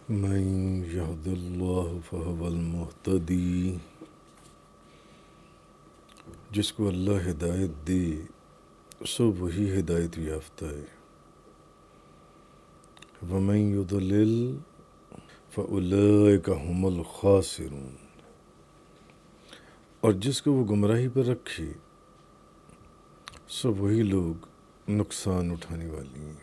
من يهد الله فهو المهتدی، جس کو اللہ ہدایت دے سو وہی ہدایت یافتہ ہے۔ ومن يضلل فأولئک هم الخاسرون، اور جس کو وہ گمراہی پر رکھے سو وہی لوگ نقصان اٹھانے والی ہیں۔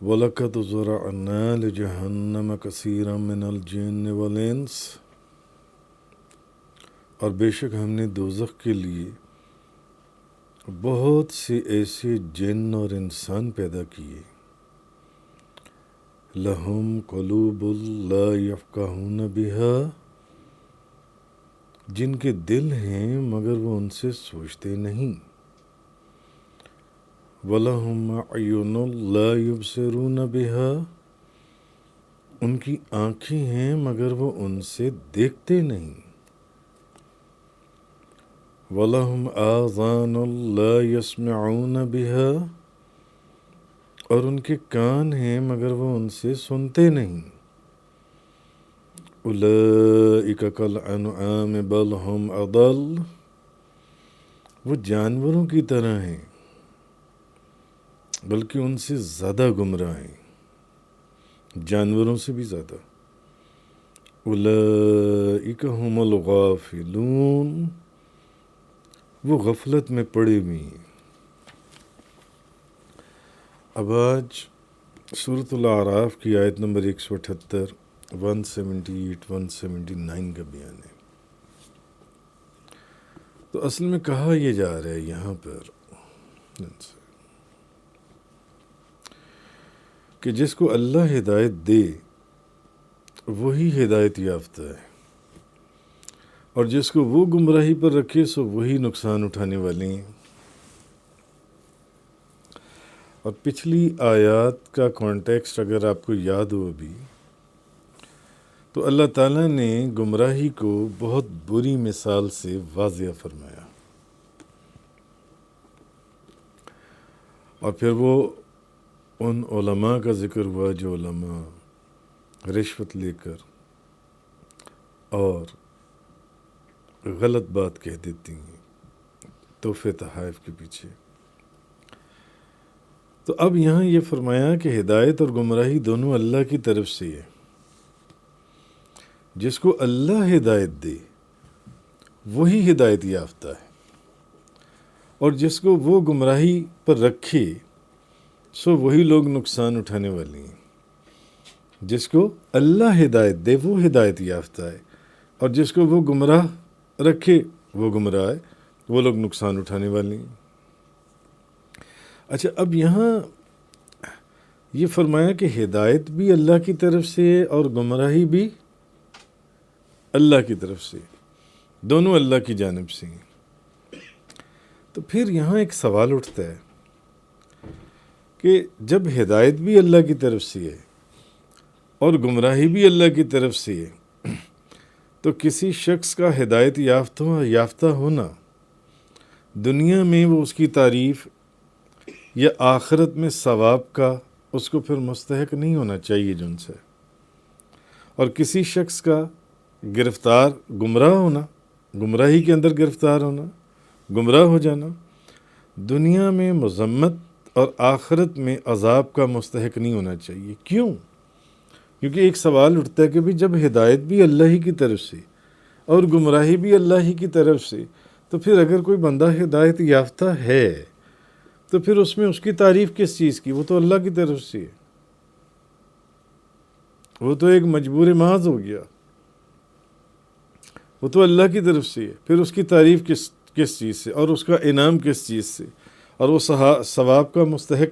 وَلَقَدْ ذَرَأْنَا لِجَهَنَّمَ كَثِيرًا مِنَ الْجِنِّ وَالْإِنسِ، اور بے شک ہم نے دوزخ کے لیے بہت سے ایسے جن اور انسان پیدا کیے۔ لَهُمْ قُلُوبٌ لَا يَفْقَهُونَ بِهَا، جن کے دل ہیں مگر وہ ان سے سوچتے نہیں۔ وَلَهُمْ أَعْيُنٌ لَا يُبْصِرُونَ بِهَا، ان کی آنکھیں ہیں مگر وہ ان سے دیکھتے نہیں۔ وَلَهُمْ آذَانٌ لَا يَسْمَعُونَ بِهَا، اور ان کے کان ہیں مگر وہ ان سے سنتے نہیں۔ أُولَئِكَ كَالْأَنْعَامِ بَلْ هُمْ أَضَلُّ، وہ جانوروں کی طرح ہیں بلکہ ان سے زیادہ گمراہ ہیں، جانوروں سے بھی زیادہ۔ أُولَئِكَ هُمُ الْغَافِلُونَ، وہ غفلت میں پڑے ہوئے ہیں۔ اب آج سورۃ الاعراف کی آیت نمبر 178، 178، 179 کا بیان ہے۔ تو اصل میں کہا یہ جا رہا ہے یہاں پر کہ جس کو اللہ ہدایت دے وہی ہدایت یافتہ ہے، اور جس کو وہ گمراہی پر رکھے سو وہی نقصان اٹھانے والے ہیں۔ اور پچھلی آیات کا کانٹیکسٹ اگر آپ کو یاد ہو ابھی، تو اللہ تعالیٰ نے گمراہی کو بہت بری مثال سے واضح فرمایا، اور پھر وہ ان علماء کا ذکر ہوا جو علماء رشوت لے کر اور غلط بات کہہ دیتی ہیں تحفے تحائف کے پیچھے۔ تو اب یہاں یہ فرمایا کہ ہدایت اور گمراہی دونوں اللہ کی طرف سے ہے۔ جس کو اللہ ہدایت دے وہی ہدایت یافتہ ہے، اور جس کو وہ گمراہی پر رکھے سو وہی لوگ نقصان اٹھانے والے ہیں۔ جس کو اللہ ہدایت دے وہ ہدایت یافتہ ہے، اور جس کو وہ گمراہ رکھے وہ گمراہ ہے، وہ لوگ نقصان اٹھانے والے ہیں۔ اچھا، اب یہاں یہ فرمایا کہ ہدایت بھی اللہ کی طرف سے ہے اور گمراہی بھی اللہ کی طرف سے، دونوں اللہ کی جانب سے ہیں۔ تو پھر یہاں ایک سوال اٹھتا ہے کہ جب ہدایت بھی اللہ کی طرف سے ہے اور گمراہی بھی اللہ کی طرف سے ہے، تو کسی شخص کا ہدایت یافتہ ہونا دنیا میں وہ اس کی تعریف یا آخرت میں ثواب کا اس کو پھر مستحق نہیں ہونا چاہیے جن سے، اور کسی شخص کا گرفتار گمراہ ہونا، گمراہی کے اندر گرفتار ہونا، گمراہ ہو جانا دنیا میں مذمت اور آخرت میں عذاب کا مستحق نہیں ہونا چاہیے۔ کیوں؟ کیونکہ ایک سوال اٹھتا ہے کہ بھی جب ہدایت بھی اللہ ہی کی طرف سے اور گمراہی بھی اللہ ہی کی طرف سے، تو پھر اگر کوئی بندہ ہدایت یافتہ ہے تو پھر اس میں اس کی تعریف کس چیز کی؟ وہ تو اللہ کی طرف سے ہے، وہ تو ایک مجبور محض ہو گیا، وہ تو اللہ کی طرف سے ہے، پھر اس کی تعریف کس چیز سے، اور اس کا انعام کس چیز سے، اور وہ ثواب کا مستحق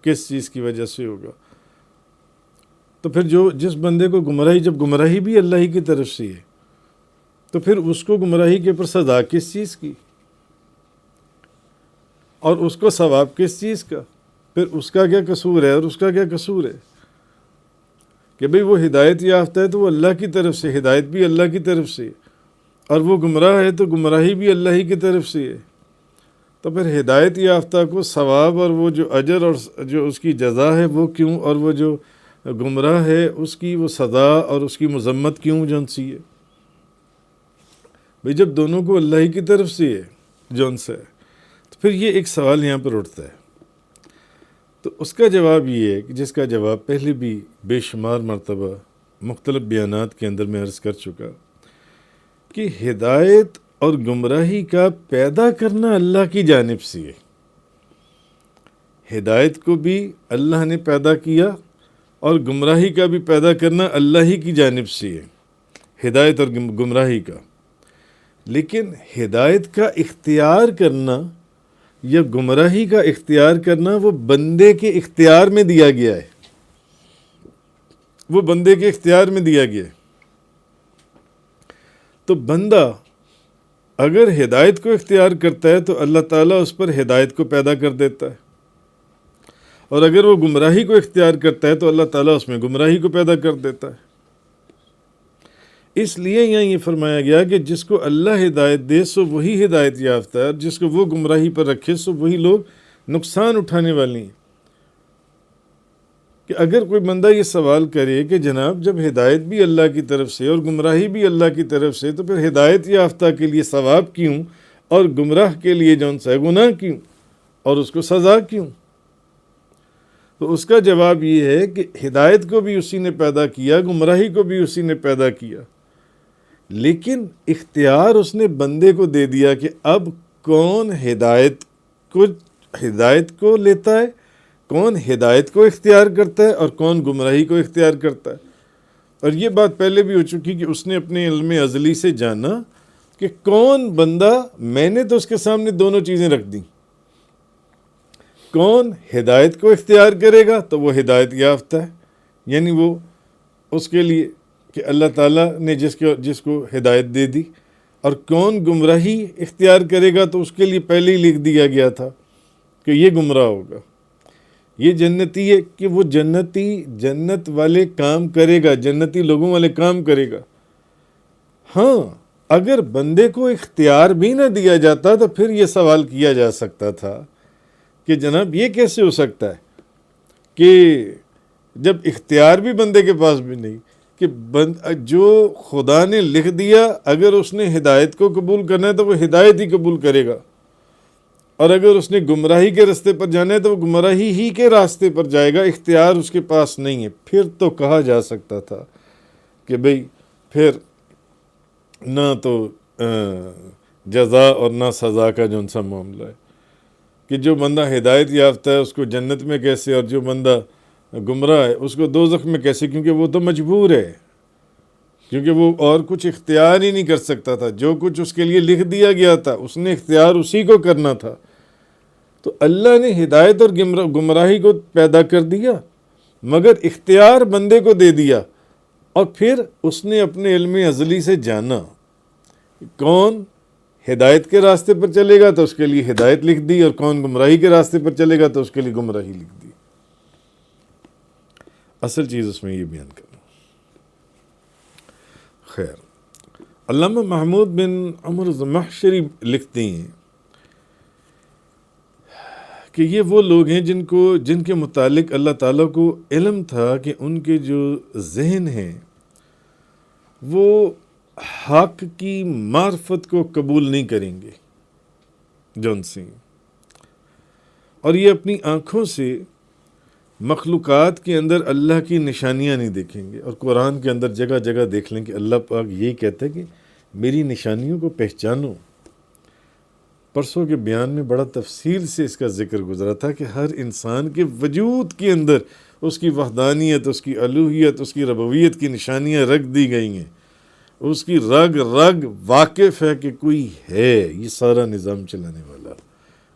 کس چیز کی وجہ سے ہوگا؟ تو پھر جس بندے کو گمراہی، جب گمراہی بھی اللہ ہی کی طرف سے ہے تو پھر اس کو گمراہی کے اوپر سزا کس چیز کی، اور اس کو ثواب کس چیز کا؟ پھر اس کا کیا قصور ہے اور اس کا کیا قصور ہے کہ بھئی وہ ہدایت یافتہ ہے تو وہ اللہ کی طرف سے، ہدایت بھی اللہ کی طرف سے، اور وہ گمراہ ہے تو گمراہی بھی اللہ ہی کی طرف سے ہے۔ تو تو پھر ہدایت یافتہ کو ثواب اور وہ جو اجر اور جو اس کی جزا ہے وہ کیوں، اور وہ جو گمراہ ہے اس کی وہ سزا اور اس کی مذمت کیوں جون سی ہے؟ بھئی جب دونوں کو اللہ ہی کی طرف سے ہے جون سے، تو پھر یہ ایک سوال یہاں پر اٹھتا ہے۔ تو اس کا جواب یہ ہے کہ جس کا جواب پہلے بھی بے شمار مرتبہ مختلف بیانات کے اندر میں عرض کر چکا کہ ہدایت اور گمراہی کا پیدا کرنا اللہ کی جانب سے ہے۔ ہدایت کو بھی اللہ نے پیدا کیا اور گمراہی کا بھی پیدا کرنا اللہ ہی کی جانب سے ہے، ہدایت اور گمراہی کا۔ لیکن ہدایت کا اختیار کرنا یا گمراہی کا اختیار کرنا وہ بندے کے اختیار میں دیا گیا ہے، وہ بندے کے اختیار میں دیا گیا ہے۔ تو بندہ اگر ہدایت کو اختیار کرتا ہے تو اللہ تعالیٰ اس پر ہدایت کو پیدا کر دیتا ہے، اور اگر وہ گمراہی کو اختیار کرتا ہے تو اللہ تعالیٰ اس میں گمراہی کو پیدا کر دیتا ہے۔ اس لیے یہاں یہ فرمایا گیا کہ جس کو اللہ ہدایت دے سو وہی ہدایت یافتہ ہے، اور جس کو وہ گمراہی پر رکھے سو وہی لوگ نقصان اٹھانے والی ہیں۔ کہ اگر کوئی بندہ یہ سوال کرے کہ جناب جب ہدایت بھی اللہ کی طرف سے اور گمراہی بھی اللہ کی طرف سے، تو پھر ہدایت یافتہ کے لیے ثواب کیوں اور گمراہ کے لیے جون سا گناہ کیوں اور اس کو سزا کیوں؟ تو اس کا جواب یہ ہے کہ ہدایت کو بھی اسی نے پیدا کیا، گمراہی کو بھی اسی نے پیدا کیا، لیکن اختیار اس نے بندے کو دے دیا کہ اب کون ہدایت کو لیتا ہے، کون ہدایت کو اختیار کرتا ہے اور کون گمراہی کو اختیار کرتا ہے۔ اور یہ بات پہلے بھی ہو چکی کہ اس نے اپنے علم ازلی سے جانا کہ کون بندہ، میں نے تو اس کے سامنے دونوں چیزیں رکھ دیں، کون ہدایت کو اختیار کرے گا تو وہ ہدایت یافتہ ہے، یعنی وہ اس کے لیے کہ اللہ تعالیٰ نے جس کو ہدایت دے دی، اور کون گمراہی اختیار کرے گا تو اس کے لیے پہلے ہی لکھ دیا گیا تھا کہ یہ گمراہ ہوگا، یہ جنتی ہے کہ وہ جنتی جنت والے کام کرے گا، جنتی لوگوں والے کام کرے گا۔ ہاں اگر بندے کو اختیار بھی نہ دیا جاتا تو پھر یہ سوال کیا جا سکتا تھا کہ جناب یہ کیسے ہو سکتا ہے کہ جب اختیار بھی بندے کے پاس بھی نہیں، کہ جو خدا نے لکھ دیا اگر اس نے ہدایت کو قبول کرنا ہے تو وہ ہدایت ہی قبول کرے گا، اور اگر اس نے گمراہی کے راستے پر جانا ہے تو وہ گمراہی ہی کے راستے پر جائے گا، اختیار اس کے پاس نہیں ہے۔ پھر تو کہا جا سکتا تھا کہ بھئی پھر نہ تو جزا اور نہ سزا کا جون سا معاملہ ہے کہ جو بندہ ہدایت یافتہ ہے اس کو جنت میں کیسے، اور جو بندہ گمراہ ہے اس کو دوزخ میں کیسے، کیونکہ وہ تو مجبور ہے، کیونکہ وہ اور کچھ اختیار ہی نہیں کر سکتا تھا، جو کچھ اس کے لیے لکھ دیا گیا تھا اس نے اختیار اسی کو کرنا تھا۔ تو اللہ نے ہدایت اور گمراہی کو پیدا کر دیا مگر اختیار بندے کو دے دیا، اور پھر اس نے اپنے علم ازلی سے جانا کون ہدایت کے راستے پر چلے گا تو اس کے لیے ہدایت لکھ دی، اور کون گمراہی کے راستے پر چلے گا تو اس کے لیے گمراہی لکھ دی۔ اصل چیز اس میں یہ بیان کرنا۔ خیر، علامہ محمود بن عمر زمخشری لکھتے ہیں کہ یہ وہ لوگ ہیں جن کے متعلق اللہ تعالیٰ کو علم تھا کہ ان کے جو ذہن ہیں وہ حق کی معرفت کو قبول نہیں کریں گے جون سی، اور یہ اپنی آنکھوں سے مخلوقات کے اندر اللہ کی نشانیاں نہیں دیکھیں گے۔ اور قرآن کے اندر جگہ جگہ دیکھ لیں کہ اللہ پاک یہی کہتا ہے کہ میری نشانیوں کو پہچانو۔ پرسوں کے بیان میں بڑا تفصیل سے اس کا ذکر گزرا تھا کہ ہر انسان کے وجود کے اندر اس کی وحدانیت، اس کی الوہیت، اس کی ربوبیت کی نشانیاں رکھ دی گئی ہیں، اس کی رگ واقف ہے کہ کوئی ہے یہ سارا نظام چلانے والا،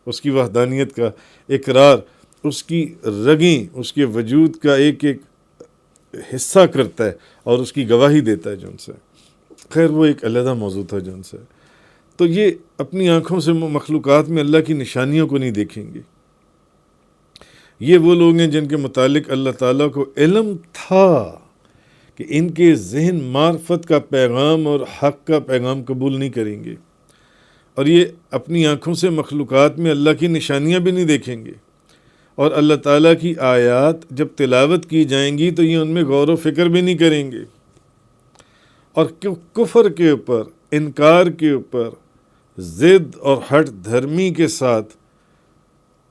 اس کی وحدانیت کا اقرار اس کی رگیں اس کے وجود کا ایک ایک حصہ کرتا ہے اور اس کی گواہی دیتا ہے جون سے۔ خیر وہ ایک علیحدہ موضوع تھا جون سے۔ تو یہ اپنی آنکھوں سے مخلوقات میں اللہ کی نشانیوں کو نہیں دیکھیں گے۔ یہ وہ لوگ ہیں جن کے متعلق اللہ تعالیٰ کو علم تھا کہ ان کے ذہن معرفت کا پیغام اور حق کا پیغام قبول نہیں کریں گے، اور یہ اپنی آنکھوں سے مخلوقات میں اللہ کی نشانیاں بھی نہیں دیکھیں گے، اور اللہ تعالیٰ کی آیات جب تلاوت کی جائیں گی تو یہ ان میں غور و فکر بھی نہیں کریں گے، اور کفر کے اوپر، انکار کے اوپر ضد اور ہٹ دھرمی کے ساتھ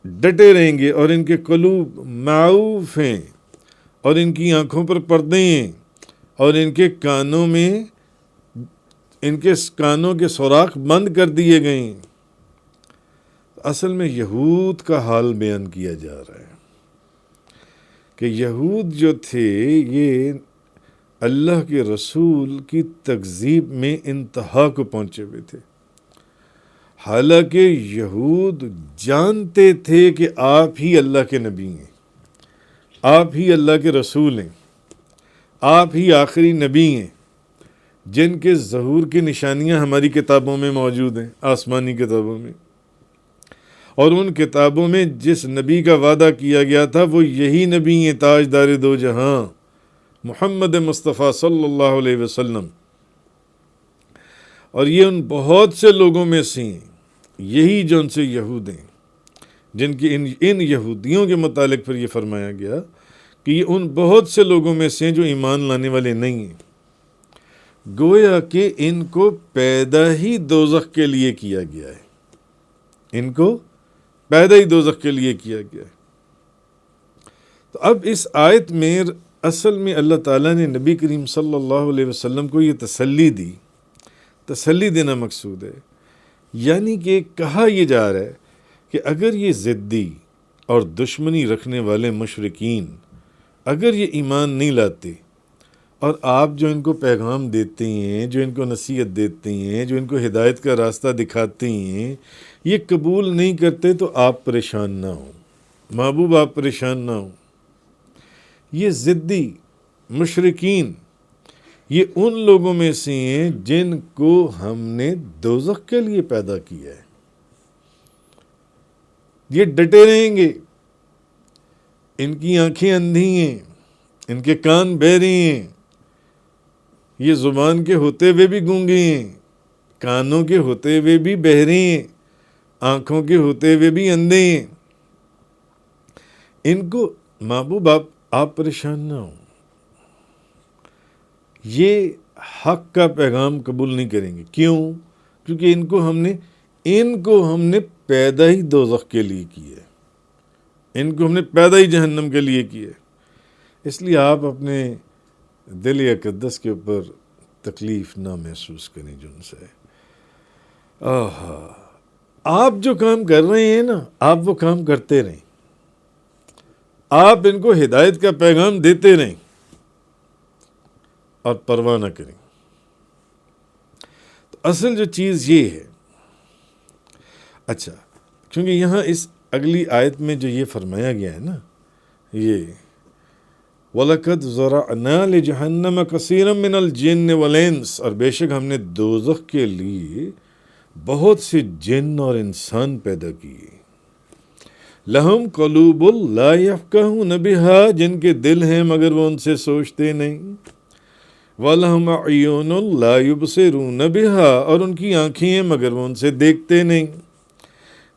ڈٹے رہیں گے، اور ان کے قلوب معوف ہیں، اور ان کی آنکھوں پر پردے ہیں، اور ان کے کانوں کے سوراخ بند کر دیے گئے ہیں۔ اصل میں یہود کا حال بیان کیا جا رہا ہے کہ یہود جو تھے یہ اللہ کے رسول کی تکذیب میں انتہا کو پہنچے ہوئے تھے، حالانکہ یہود جانتے تھے کہ آپ ہی اللہ کے نبی ہیں، آپ ہی اللہ کے رسول ہیں، آپ ہی آخری نبی ہیں، جن کے ظہور کی نشانیاں ہماری کتابوں میں موجود ہیں، آسمانی کتابوں میں، اور ان کتابوں میں جس نبی کا وعدہ کیا گیا تھا وہ یہی نبی ہیں، تاجدار دو جہاں محمد مصطفیٰ صلی اللہ علیہ وسلم۔ اور یہ ان بہت سے لوگوں میں سے ہیں، یہی جو ان سے یہود ہیں، جن کی ان یہودیوں کے متعلق پھر یہ فرمایا گیا کہ یہ ان بہت سے لوگوں میں سے ہیں جو ایمان لانے والے نہیں ہیں، گویا کہ ان کو پیدا ہی دوزخ کے لیے کیا گیا ہے، ان کو پیدا ہی دوزخ کے لیے کیا گیا ہے۔ تو اب اس آیت میں اصل میں اللہ تعالیٰ نے نبی کریم صلی اللہ علیہ وسلم کو یہ تسلی دی، تسلی دینا مقصود ہے، یعنی کہ کہا یہ جا رہا ہے کہ اگر یہ ضدی اور دشمنی رکھنے والے مشرکین اگر یہ ایمان نہیں لاتے، اور آپ جو ان کو پیغام دیتے ہیں، جو ان کو نصیحت دیتے ہیں، جو ان کو ہدایت کا راستہ دکھاتے ہیں، یہ قبول نہیں کرتے تو آپ پریشان نہ ہوں، محبوب آپ پریشان نہ ہوں۔ یہ ضدی مشرکین یہ ان لوگوں میں سے ہیں جن کو ہم نے دوزخ کے لیے پیدا کیا ہے، یہ ڈٹے رہیں گے، ان کی آنکھیں اندھی ہیں، ان کے کان بہرے ہیں، یہ زبان کے ہوتے ہوئے بھی گونگے ہیں، کانوں کے ہوتے ہوئے بھی بہرے ہیں، آنکھوں کے ہوتے ہوئے بھی اندھے ہیں۔ ان کو محبوب آپ پریشان نہ ہوں، یہ حق کا پیغام قبول نہیں کریں گے۔ کیوں؟ کیونکہ ان کو ہم نے پیدا ہی دوزخ کے لیے کیا ہے، ان کو ہم نے پیدا ہی جہنم کے لیے کیا ہے۔ اس لیے آپ اپنے دل اقدس کے اوپر تکلیف نہ محسوس کریں جن سے۔ آپ جو کام کر رہے ہیں نا، آپ وہ کام کرتے رہیں، آپ ان کو ہدایت کا پیغام دیتے رہیں اور پرواہ نہ کریں۔ تو اصل جو چیز یہ ہے، اچھا، کیونکہ یہاں اس اگلی آیت میں جو یہ فرمایا گیا ہے نا، یہ وَلَقَدْ ذَرَعْنَا لِجَهَنَّمَ كَثِيرًا مِنَ الْجِنِّ وَالْإِنسِ، اور بے شک ہم نے دوزخ کے لیے بہت سے جن اور انسان پیدا کیے، لَهُمْ قُلُوبٌ لَا يَفْقَهُونَ بِهَا، جن کے دل ہیں مگر وہ ان سے سوچتے نہیں، وَلَهُمْ أَعْيُنٌ لَا يُبْصِرُونَ بِهَا، اور ان کی آنکھیں ہیں مگر وہ ان سے دیکھتے نہیں،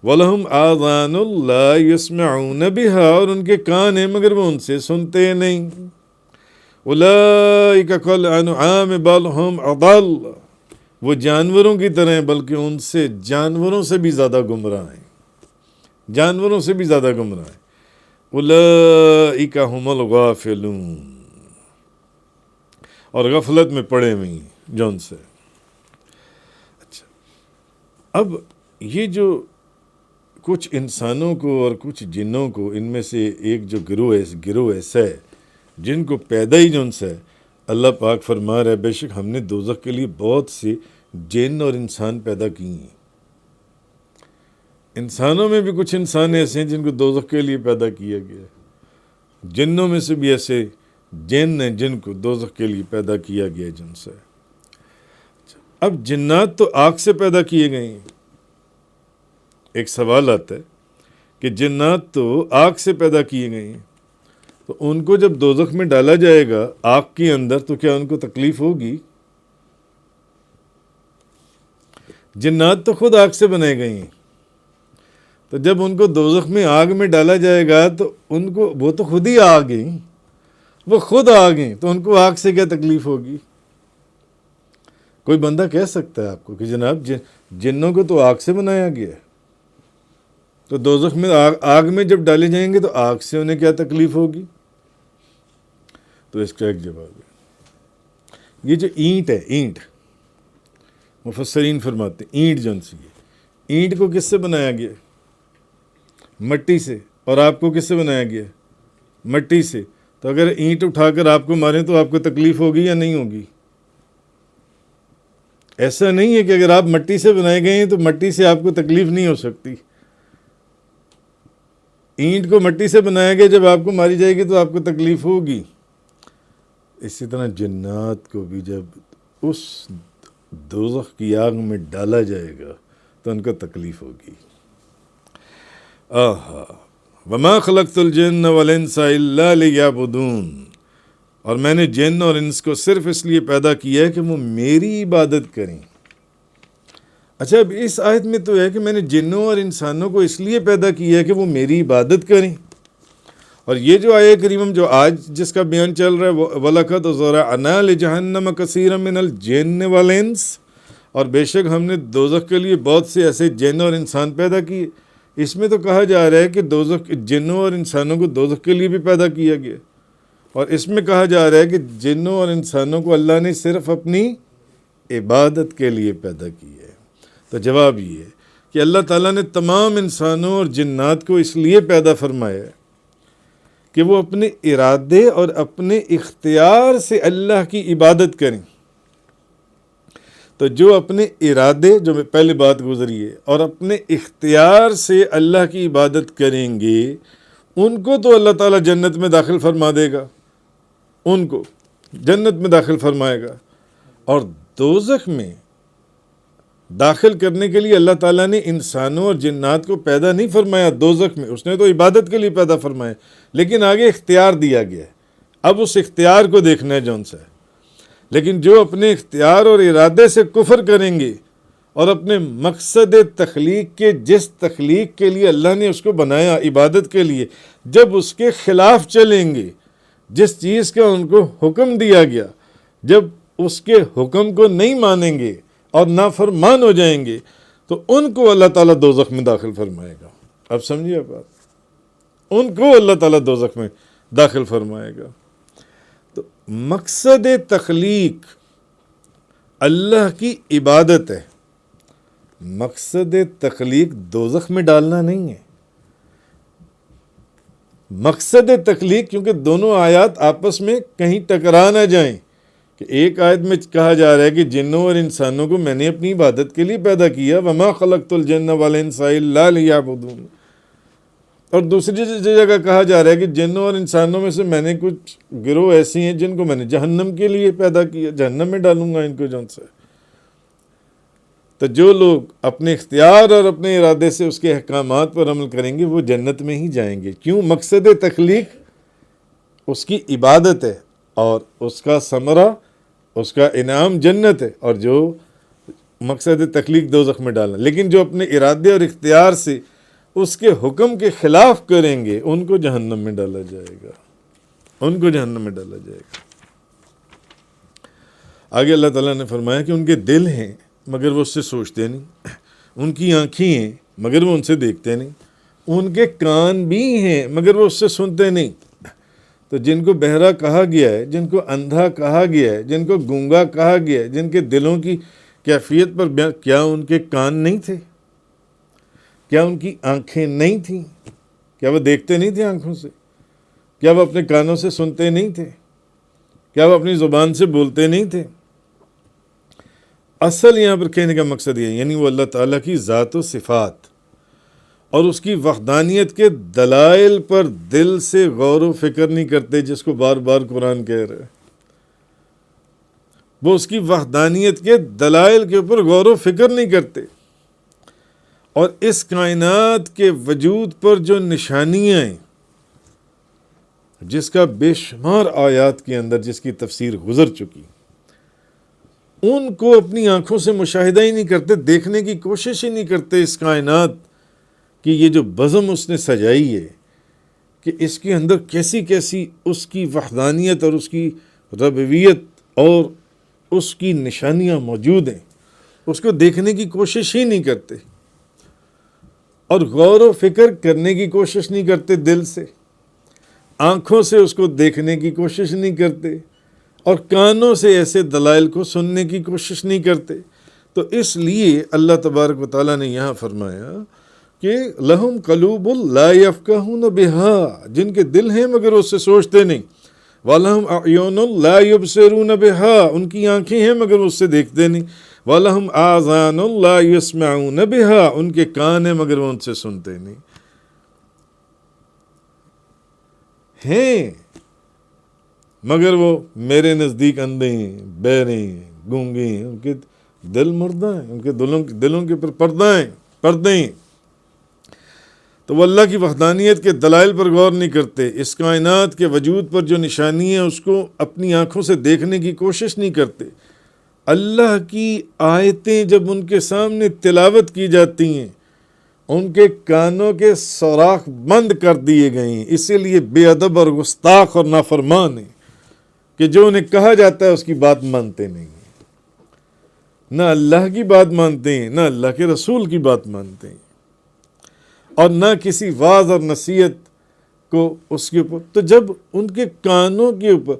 وَلَهُمْ آذَانٌ لَا يَسْمَعُونَ بِهَا، اور ان کے کان ہیں مگر وہ ان سے سنتے نہیں، أُولَئِكَ كَالْأَنْعَامِ بَلْ هُمْ أَضَلُّ، وہ جانوروں کی طرح ہیں بلکہ ان سے جانوروں سے بھی زیادہ گمراہ ہیں، جانوروں سے بھی زیادہ گمراہ ہیں۔ أُولَئِكَ هُمُ الْغَافِلُونَ، اور غفلت میں پڑے ہوئے ہیں جو ان سے۔ اچھا، اب یہ جو کچھ انسانوں کو اور کچھ جنوں کو، ان میں سے ایک جو گروہ ایسا ہے جن کو پیدا ہی جن سے ہے، اللہ پاک فرما رہا ہے بے شک ہم نے دوزخ کے لیے بہت سے جن اور انسان پیدا کیے ہیں۔ انسانوں میں بھی کچھ انسان ایسے ہیں جن کو دوزخ کے لیے پیدا کیا گیا ہے، جنوں میں سے بھی ایسے جن ہیں جن کو دوزخ کے لیے پیدا کیا گیا ہے جن سے۔ اب جنات تو آگ سے پیدا کیے گئے ہیں، ایک سوال آتا ہے کہ جنات تو آگ سے پیدا کیے گئے ہیں، تو ان کو جب دوزخ میں ڈالا جائے گا آگ کے اندر تو کیا ان کو تکلیف ہوگی؟ جنات تو خود آگ سے بنائے گئی ہیں، تو جب ان کو دوزخ میں آگ میں ڈالا جائے گا تو ان کو، وہ تو خود ہی آگ ہیں، وہ خود آگ ہیں، تو ان کو آگ سے کیا تکلیف ہوگی؟ کوئی بندہ کہہ سکتا ہے آپ کو کہ جناب جنوں کو تو آگ سے بنایا گیا ہے، تو دوزخ میں آگ میں جب ڈالے جائیں گے تو آگ سے انہیں کیا تکلیف ہوگی؟ تو اس کا ایک جواب ہے، یہ جو اینٹ ہے، اینٹ، مفسرین فرماتے ہیں اینٹ جون سی ہے، اینٹ کو کس سے بنایا گیا؟ مٹی سے. اور آپ کو کس سے بنایا گیا؟ مٹی سے. تو اگر اینٹ اٹھا کر آپ کو ماریں تو آپ کو تکلیف ہوگی یا نہیں ہوگی؟ ایسا نہیں ہے کہ اگر آپ مٹی سے بنائے گئے ہیں تو مٹی سے آپ کو تکلیف نہیں ہو سکتی. اینٹ کو مٹی سے بنایا گیا، جب آپ کو ماری جائے گی تو آپ کو تکلیف ہوگی. اسی طرح جنات کو بھی جب اس دوزخ کی آگ میں ڈالا جائے گا تو ان کو تکلیف ہوگی. وما خلقت الجن والانس الا لیعبدون، اور میں نے جن اور انس کو صرف اس لیے پیدا کیا ہے کہ وہ میری عبادت کریں. اچھا، اب اس آیت میں تو ہے کہ میں نے جنوں اور انسانوں کو اس لیے پیدا کیا ہے کہ وہ میری عبادت کریں، اور یہ جو آیہ کریم جو آج جس کا بیان چل رہا ہے، وَلَقَدْ ذَرَأْنَا لِجَهَنَّمَ كَثِيرًا مِنَ الْجِنِّ وَالْإِنسِ، اور بے شک ہم نے دوزخ کے لیے بہت سے ایسے جن اور انسان پیدا کیے. اس میں تو کہا جا رہا ہے کہ دوزخ جنوں اور انسانوں کو دوزخ کے لیے بھی پیدا کیا گیا، اور اس میں کہا جا رہا ہے کہ جنوں اور انسانوں کو اللہ نے صرف اپنی عبادت کے لیے پیدا کیا ہے. تو جواب یہ ہے کہ اللہ تعالیٰ نے تمام انسانوں اور جنات کو اس لیے پیدا فرمایا ہے کہ وہ اپنے ارادے اور اپنے اختیار سے اللہ کی عبادت کریں. تو جو اپنے ارادے، جو پہلے بات گزری ہے، اور اپنے اختیار سے اللہ کی عبادت کریں گے، ان کو تو اللہ تعالیٰ جنت میں داخل فرما دے گا، ان کو جنت میں داخل فرمائے گا. اور دوزخ میں داخل کرنے کے لیے اللہ تعالیٰ نے انسانوں اور جنات کو پیدا نہیں فرمایا دوزخ میں، اس نے تو عبادت کے لیے پیدا فرمایا، لیکن آگے اختیار دیا گیا ہے. اب اس اختیار کو دیکھنا ہے جون سا ہے. لیکن جو اپنے اختیار اور ارادے سے کفر کریں گے اور اپنے مقصد تخلیق کے، جس تخلیق کے لیے اللہ نے اس کو بنایا عبادت کے لیے، جب اس کے خلاف چلیں گے، جس چیز کا ان کو حکم دیا گیا، جب اس کے حکم کو نہیں مانیں گے اور نافرمان ہو جائیں گے، تو ان کو اللہ تعالیٰ دوزخ میں داخل فرمائے گا. اب سمجھیے بات، ان کو اللہ تعالیٰ دوزخ میں داخل فرمائے گا. تو مقصد تخلیق اللہ کی عبادت ہے، مقصد تخلیق دوزخ میں ڈالنا نہیں ہے. مقصد تخلیق، کیونکہ دونوں آیات آپس میں کہیں ٹکرا نہ جائیں، کہ ایک آیت میں کہا جا رہا ہے کہ جنوں اور انسانوں کو میں نے اپنی عبادت کے لیے پیدا کیا، وما خلقت الجن والانس الا لیعبدون، اور دوسری جگہ کہا جا رہا ہے کہ جنوں اور انسانوں میں سے میں نے کچھ گروہ ایسی ہیں جن کو میں نے جہنم کے لیے پیدا کیا، جہنم میں ڈالوں گا ان کو جون سے. تو جو لوگ اپنے اختیار اور اپنے ارادے سے اس کے احکامات پر عمل کریں گے وہ جنت میں ہی جائیں گے. کیوں؟ مقصد تخلیق اس کی عبادت ہے، اور اس کا ثمرہ، اس کا انعام جنت ہے، اور جو مقصد تخلیق دوزخ میں ڈالنا. لیکن جو اپنے ارادے اور اختیار سے اس کے حکم کے خلاف کریں گے ان کو جہنم میں ڈالا جائے گا، ان کو جہنم میں ڈالا جائے گا. آگے اللہ تعالیٰ نے فرمایا کہ ان کے دل ہیں مگر وہ اس سے سوچتے نہیں، ان کی آنکھیں ہیں مگر وہ ان سے دیکھتے نہیں، ان کے کان بھی ہیں مگر وہ اس سے سنتے نہیں. تو جن کو بہرا کہا گیا ہے، جن کو اندھا کہا گیا ہے، جن کو گونگا کہا گیا ہے، جن کے دلوں کی کیفیت پر بیان، کیا ان کے کان نہیں تھے؟ کیا ان کی آنکھیں نہیں تھیں؟ کیا وہ دیکھتے نہیں تھے آنکھوں سے؟ کیا وہ اپنے کانوں سے سنتے نہیں تھے؟ کیا وہ اپنی زبان سے بولتے نہیں تھے؟ اصل یہاں پر کہنے کا مقصد یہ ہے، یعنی وہ اللہ تعالیٰ کی ذات و صفات اور اس کی وحدانیت کے دلائل پر دل سے غور و فکر نہیں کرتے، جس کو بار بار قرآن کہہ رہا ہے. وہ اس کی وحدانیت کے دلائل کے اوپر غور و فکر نہیں کرتے، اور اس کائنات کے وجود پر جو نشانیاں ہیں، جس کا بے شمار آیات کے اندر جس کی تفسیر گزر چکی، ان کو اپنی آنکھوں سے مشاہدہ ہی نہیں کرتے، دیکھنے کی کوشش ہی نہیں کرتے اس کائنات کی یہ جو بزم اس نے سجائی ہے، کہ اس کے اندر کیسی کیسی اس کی وحدانیت اور اس کی ربویت اور اس کی نشانیاں موجود ہیں، اس کو دیکھنے کی کوشش ہی نہیں کرتے، اور غور و فکر کرنے کی کوشش نہیں کرتے، دل سے آنکھوں سے اس کو دیکھنے کی کوشش نہیں کرتے، اور کانوں سے ایسے دلائل کو سننے کی کوشش نہیں کرتے۔ تو اس لیے اللہ تبارک و تعالیٰ نے یہاں فرمایا کہ لہم قلوب لا یفقہون بہا، جن کے دل ہیں مگر اس سے سوچتے نہیں، وَلَهُمْ أَعْيُنٌ لَا يُبْصِرُونَ بِهَا، ان کی آنکھیں ہیں مگر اس سے دیکھتے نہیں، وَلَهُمْ آذَانٌ لَا يَسْمَعُونَ بِهَا، ان کے کان ہیں مگر وہ ان سے سنتے نہیں ہیں، مگر وہ میرے نزدیک اندھے ہیں، بہرے ہیں، گونگے ہیں، ان کے دل مردہ ہیں، ان کے دلوں کے پر پردے ہیں۔ تو وہ اللہ کی وحدانیت کے دلائل پر غور نہیں کرتے، اس کائنات کے وجود پر جو نشانی ہے اس کو اپنی آنکھوں سے دیکھنے کی کوشش نہیں کرتے۔ اللہ کی آیتیں جب ان کے سامنے تلاوت کی جاتی ہیں، ان کے کانوں کے سوراخ بند کر دیے گئے ہیں، اسی لیے بے ادب اور گستاخ اور نافرمان ہیں کہ جو انہیں کہا جاتا ہے اس کی بات مانتے نہیں ہیں، نہ اللہ کی بات مانتے ہیں، نہ اللہ کے رسول کی بات مانتے ہیں، اور نہ کسی واعظ اور نصیحت کو اس کے اوپر۔ تو جب ان کے کانوں کے اوپر،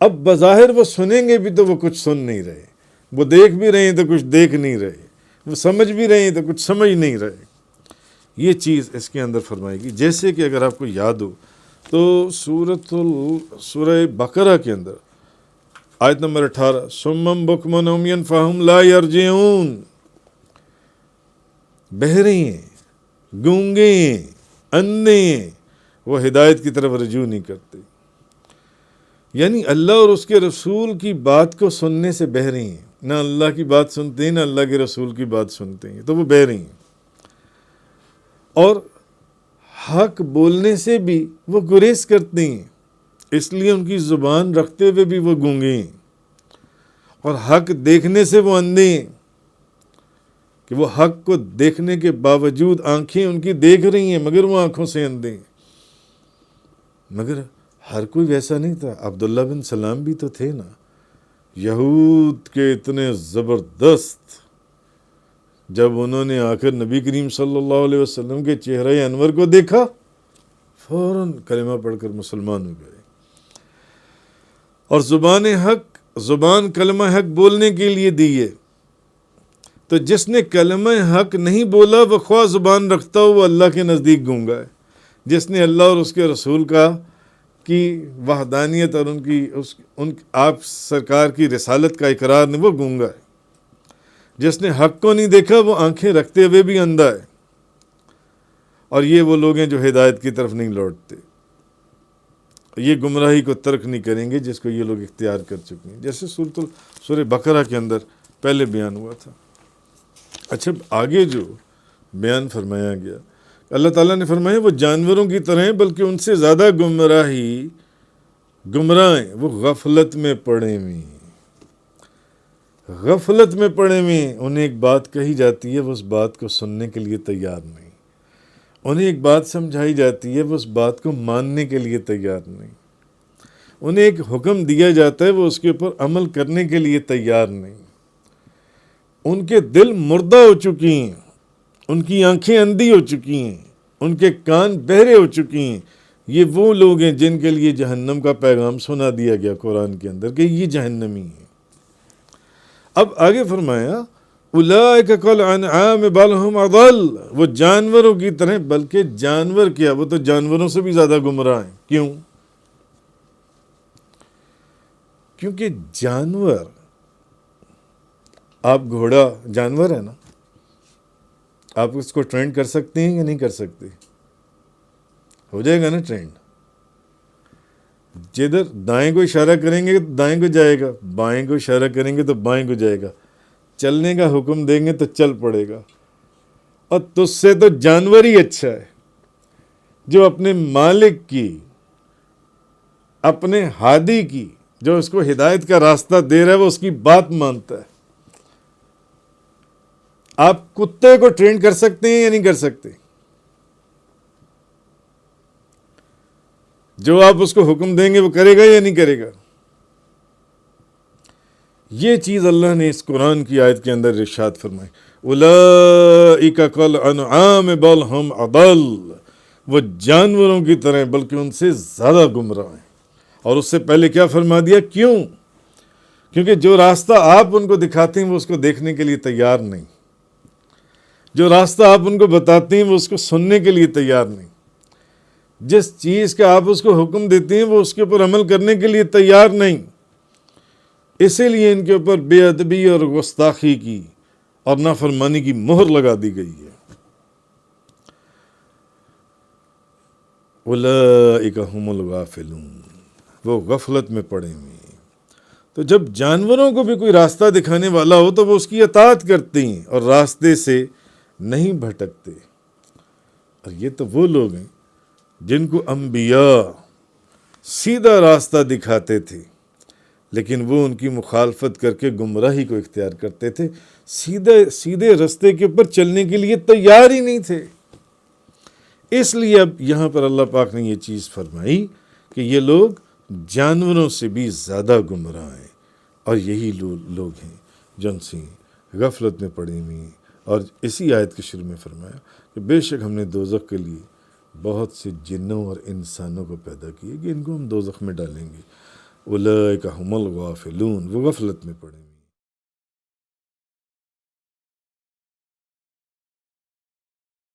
اب بظاہر وہ سنیں گے بھی تو وہ کچھ سن نہیں رہے، وہ دیکھ بھی رہے ہیں تو کچھ دیکھ نہیں رہے، وہ سمجھ بھی رہے ہیں تو کچھ سمجھ نہیں رہے۔ یہ چیز اس کے اندر فرمائے گی، جیسے کہ اگر آپ کو یاد ہو تو سورہ بقرہ کے اندر آیت نمبر 18، سمم بکمن عمیٰ فہم لا یرجعون، بہرے ہیں، گونگے ہیں، اندھے ہیں، وہ ہدایت کی طرف رجوع نہیں کرتے، یعنی اللہ اور اس کے رسول کی بات کو سننے سے بہرے ہیں، نہ اللہ کی بات سنتے ہیں نہ اللہ کے رسول کی بات سنتے ہیں، تو وہ بہرے ہیں، اور حق بولنے سے بھی وہ گریز کرتے ہیں، اس لیے ان کی زبان رکھتے ہوئے بھی وہ گونگے ہیں، اور حق دیکھنے سے وہ اندھے ہیں، کہ وہ حق کو دیکھنے کے باوجود آنکھیں ان کی دیکھ رہی ہیں مگر وہ آنکھوں سے اندھے ہیں۔ مگر ہر کوئی ویسا نہیں تھا، عبداللہ بن سلام بھی تو تھے نا، یہود کے اتنے زبردست، جب انہوں نے آ کر نبی کریم صلی اللہ علیہ وسلم کے چہرہ انور کو دیکھا، فوراً کلمہ پڑھ کر مسلمان ہو گئے، اور زبان کلمہ حق بولنے کے لیے دیے۔ تو جس نے کلمہ حق نہیں بولا وہ خواہ زبان رکھتا ہو وہ اللہ کے نزدیک گونگا ہے، جس نے اللہ اور اس کے رسول کی وحدانیت اور آپ سرکار کی رسالت کا اقرار نہیں، وہ گونگا ہے، جس نے حق کو نہیں دیکھا وہ آنکھیں رکھتے ہوئے بھی اندھا ہے، اور یہ وہ لوگ ہیں جو ہدایت کی طرف نہیں لوٹتے، یہ گمراہی کو ترک نہیں کریں گے جس کو یہ لوگ اختیار کر چکے ہیں، جیسے سورہ بقرہ کے اندر پہلے بیان ہوا تھا۔ اچھا، آگے جو بیان فرمایا گیا، اللہ تعالیٰ نے فرمایا وہ جانوروں کی طرح ہیں بلکہ ان سے زیادہ گمراہ ہیں، وہ غفلت میں پڑے ہوئے ہیں، انہیں ایک بات کہی جاتی ہے وہ اس بات کو سننے کے لیے تیار نہیں، انہیں ایک بات سمجھائی جاتی ہے وہ اس بات کو ماننے کے لیے تیار نہیں، انہیں ایک حکم دیا جاتا ہے وہ اس کے اوپر عمل کرنے کے لیے تیار نہیں، ان کے دل مردہ ہو چکی ہیں، ان کی آنکھیں اندھی ہو چکی ہیں، ان کے کان بہرے ہو چکی ہیں۔ یہ وہ لوگ ہیں جن کے لیے جہنم کا پیغام سنا دیا گیا قرآن کے اندر کہ یہ جہنمی ہیں۔ اب آگے فرمایا اولئک کالانعام بل ہم اضل، وہ جانوروں کی طرح، بلکہ جانور کیا، وہ تو جانوروں سے بھی زیادہ گمراہ ہیں۔ کیوں؟ کیونکہ جانور، آپ گھوڑا جانور ہے نا، آپ اس کو ٹرینڈ کر سکتے ہیں یا نہیں کر سکتے؟ ہو جائے گا نا ٹرینڈ، جدھر دائیں کو اشارہ کریں گے تو دائیں کو جائے گا، بائیں کو اشارہ کریں گے تو بائیں کو جائے گا، چلنے کا حکم دیں گے تو چل پڑے گا۔ اور تجھ سے تو جانور ہی اچھا ہے جو اپنے مالک کی، اپنے ہادی کی، جو اس کو ہدایت کا راستہ دے رہا ہے وہ اس کی بات مانتا ہے۔ آپ کتے کو ٹرین کر سکتے ہیں یا نہیں کر سکتے؟ جو آپ اس کو حکم دیں گے وہ کرے گا یا نہیں کرے گا؟ یہ چیز اللہ نے اس قرآن کی آیت کے اندر ارشاد فرمائی، اولئک کالانعام بل ہم اضل، وہ جانوروں کی طرح بلکہ ان سے زیادہ گمراہ ہیں۔ اور اس سے پہلے کیا فرما دیا؟ کیوں؟ کیونکہ جو راستہ آپ ان کو دکھاتے ہیں وہ اس کو دیکھنے کے لیے تیار نہیں، جو راستہ آپ ان کو بتاتے ہیں وہ اس کو سننے کے لیے تیار نہیں، جس چیز کا آپ اس کو حکم دیتے ہیں وہ اس کے اوپر عمل کرنے کے لیے تیار نہیں۔ اسی لیے ان کے اوپر بے ادبی اور گستاخی کی اور نافرمانی کی مہر لگا دی گئی ہے۔ اولئک هم الغافلون، وہ غفلت میں پڑے ہوئے ہیں۔ تو جب جانوروں کو بھی کوئی راستہ دکھانے والا ہو تو وہ اس کی اطاعت کرتے ہیں اور راستے سے نہیں بھٹکتے۔ اور یہ تو وہ لوگ ہیں جن کو انبیاء سیدھا راستہ دکھاتے تھے، لیکن وہ ان کی مخالفت کر کے گمراہی کو اختیار کرتے تھے، سیدھے راستے کے اوپر چلنے کے لیے تیار ہی نہیں تھے۔ اس لیے اب یہاں پر اللہ پاک نے یہ چیز فرمائی کہ یہ لوگ جانوروں سے بھی زیادہ گمراہ ہیں، اور یہی لوگ ہیں جن سے غفلت میں پڑے ہوئے ہیں۔ اور اسی آیت کے شروع میں فرمایا کہ بے شک ہم نے دوزخ کے لیے بہت سے جنوں اور انسانوں کو پیدا کیے کہ ان کو ہم دوزخ میں ڈالیں گے۔ اولئک هم الغافلون، وہ غفلت میں پڑے ہوئے۔